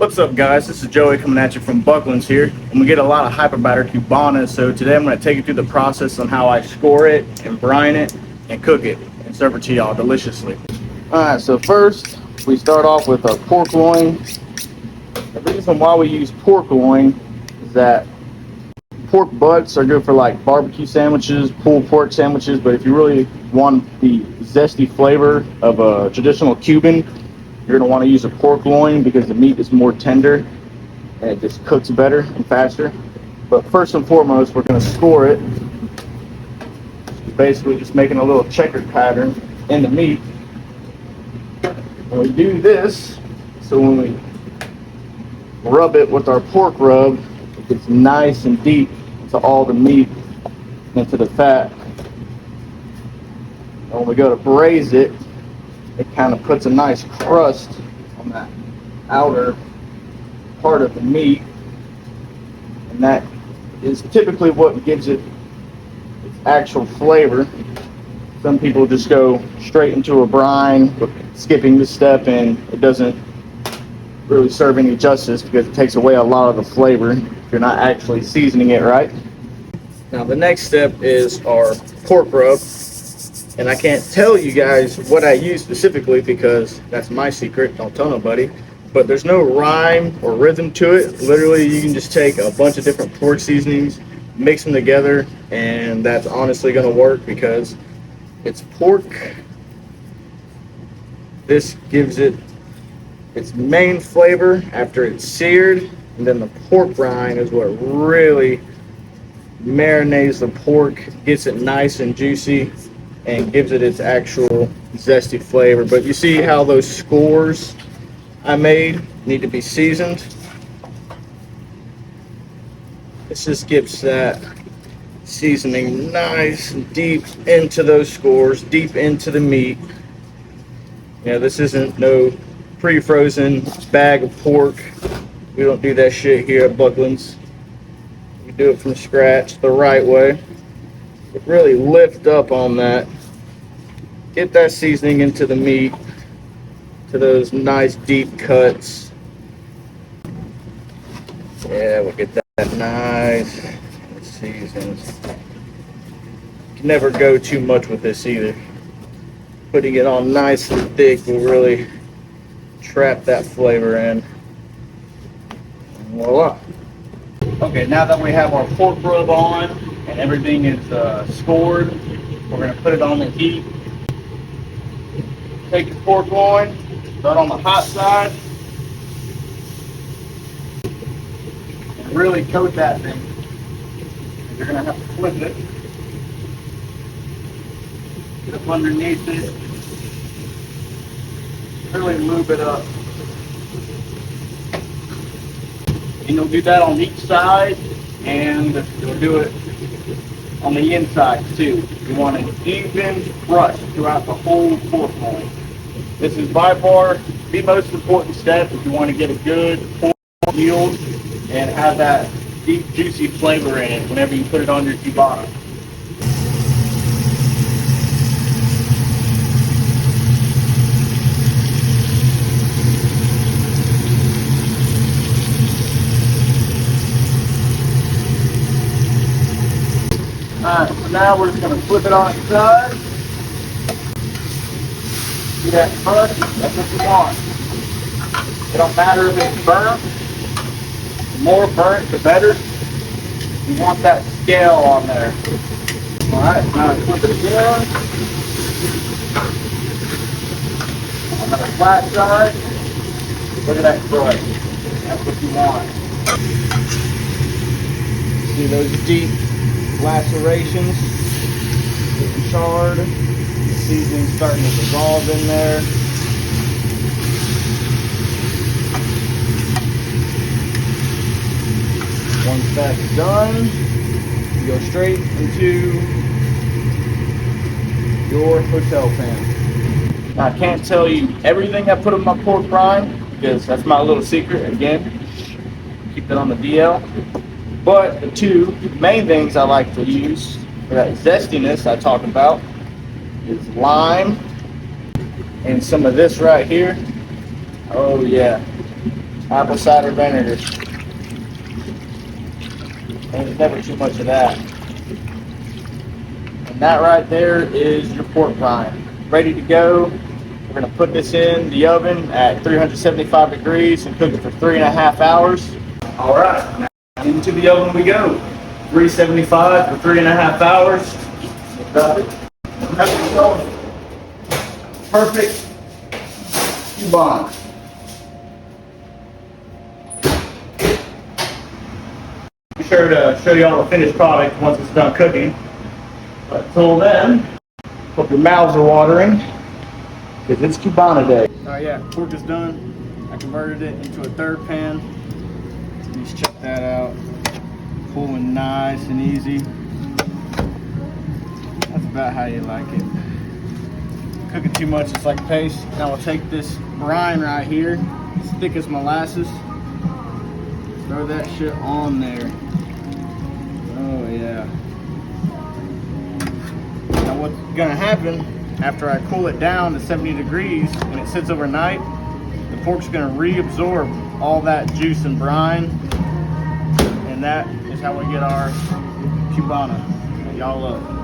What's up, guys? This is Joey coming at you from Buckland's here, and we get a lot of hyper batter Cubanas. So today I'm going to take you through the process on how I score it and brine it and cook it and serve it to y'all deliciously. All right, so first we start off with a pork loin. The reason why we use pork loin is that pork butts are good for like barbecue sandwiches, pulled pork sandwiches, but if you really want the zesty flavor of a traditional Cuban, you're going to want to use a pork loin because the meat is more tender and it just cooks better and faster. But first and foremost, we're going to score it. Basically just making a little checkered pattern in the meat. And we do this so when we rub it with our pork rub, it gets nice and deep into all the meat, into the fat. And when we go to braise it, it kind of puts a nice crust on that outer part of the meat, and that is typically what gives it its actual flavor. Some people just go straight into a brine, skipping this step, and it doesn't really serve any justice because it takes away a lot of the flavor if you're not actually seasoning it right. Now the next step is our pork rub. And I can't tell you guys what I use specifically because that's my secret, don't tell nobody. But there's no rhyme or rhythm to it. Literally, you can just take a bunch of different pork seasonings, mix them together, and that's honestly gonna work because it's pork. This gives it its main flavor after it's seared, and then the pork brine is what really marinates the pork, gets it nice and juicy, and gives it its actual zesty flavor. But you see how those scores I made need to be seasoned. This just gives that seasoning nice and deep into those scores, deep into the meat. You know, this isn't no pre-frozen bag of pork. We don't do that shit here at Buckland's. We do it from scratch the right way. Really lift up on that, get that seasoning into the meat, to those nice deep cuts. Yeah, we'll get that nice seasoned. Can never go too much with this either. Putting it on nice and thick will really trap that flavor in. And voila. Okay, now that we have our pork rub on and everything is scored, we're going to put it on the heat. Take your pork loin, start on the hot side, and really coat that thing. You're going to have to flip it, get up underneath it, really lube it up. And you'll do that on each side, and you'll do it on the inside too. You want an even brush throughout the whole pork loin. This is by far the most important step if you want to get a good pork yield and have that deep, juicy flavor in it whenever you put it on your Cubana. Alright, so now we're just going to flip it on its side. See that crust? That's what you want. It don't matter if it's burnt. The more burnt, the better. You want that scale on there. Alright, now flip it again. On the flat side, look at that crust. That's what you want. See those deep lacerations, getting charred, the seasoning starting to dissolve in there. Once that's done, you go straight into your hotel pan. Now, I can't tell you everything I put in my pork brine because that's my little secret. Again, keep that on the DL. But the two main things I like to use for that zestiness I talked about is lime and some of this right here. Oh yeah, apple cider vinegar. There's never too much of that. And that right there is your pork rind. Ready to go. We're going to put this in the oven at 375 degrees and cook it for 3.5 hours. All right, now into the oven we go. 375 for 3.5 hours. Drop it. Perfect Cubana. Be sure to show you all the finished product once it's done cooking. But until then, hope your mouths are watering, because it's Cubana day. Oh yeah, pork is done. I converted it into a third pan. Just check that out. Pulling nice and easy. That's about how you like it. Cook it too much, it's like paste. Now we'll take this brine right here, as thick as molasses. Throw that shit on there. Oh yeah. Now what's gonna happen after I cool it down to 70 degrees and it sits overnight, the pork's gonna reabsorb all that juice and brine, and that is how we get our Cubana that y'all love.